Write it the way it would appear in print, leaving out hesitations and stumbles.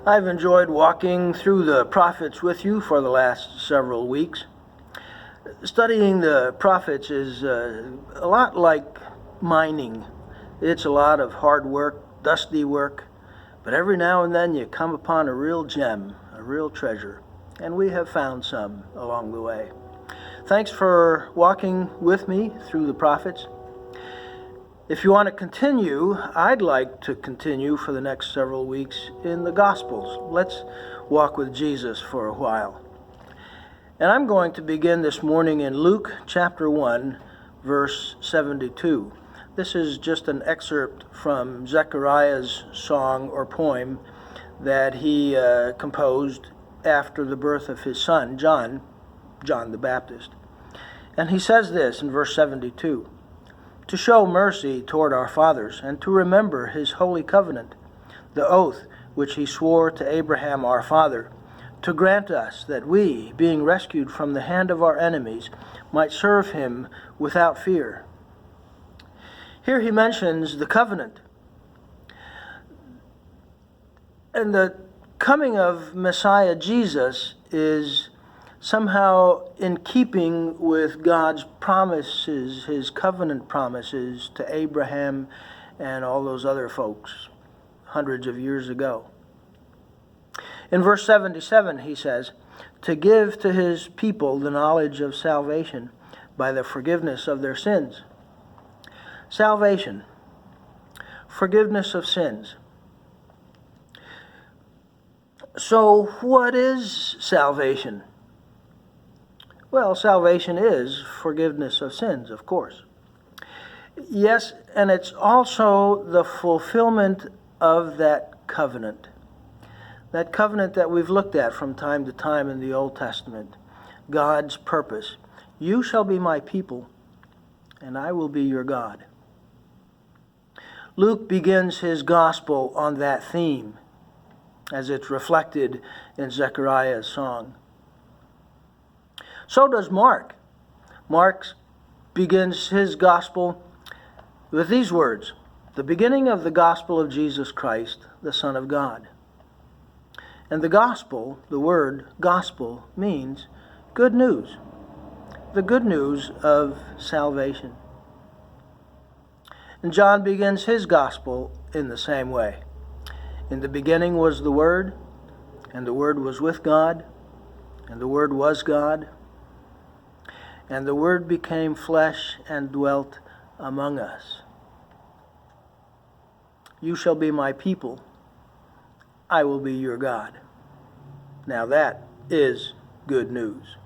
I've enjoyed walking through the prophets with you for the last several weeks. Studying the prophets is a lot like mining. It's a lot of hard work, dusty work, but every now and then you come upon a real gem, a real treasure, and we have found some along the way. Thanks for walking with me through the prophets. If you want to continue, I'd like to continue for the next several weeks in the Gospels. Let's walk with Jesus for a while. And I'm going to begin this morning in Luke chapter 1, verse 72. This is just an excerpt from Zechariah's song or poem that he composed after the birth of his son, John the Baptist. And he says this in verse 72. To show mercy toward our fathers, and to remember his holy covenant, the oath which he swore to Abraham our father, to grant us that we, being rescued from the hand of our enemies, might serve him without fear. Here he mentions the covenant. And the coming of Messiah Jesus is somehow in keeping with God's promises, his covenant promises to Abraham and all those other folks hundreds of years ago. In verse 77, he says, to give to his people the knowledge of salvation by the forgiveness of their sins. Salvation, forgiveness of sins. So what is salvation? Well, salvation is forgiveness of sins, of course. Yes, and it's also the fulfillment of that covenant that we've looked at from time to time in the Old Testament, God's purpose. You shall be my people, and I will be your God. Luke begins his gospel on that theme, as it's reflected in Zechariah's song. So does Mark. Mark begins his gospel with these words, the beginning of the gospel of Jesus Christ, the Son of God. And the gospel, the word gospel, means good news, the good news of salvation. And John begins his gospel in the same way. In the beginning was the Word, and the Word was with God, and the Word was God. And the Word became flesh and dwelt among us. You shall be my people. I will be your God. Now that is good news.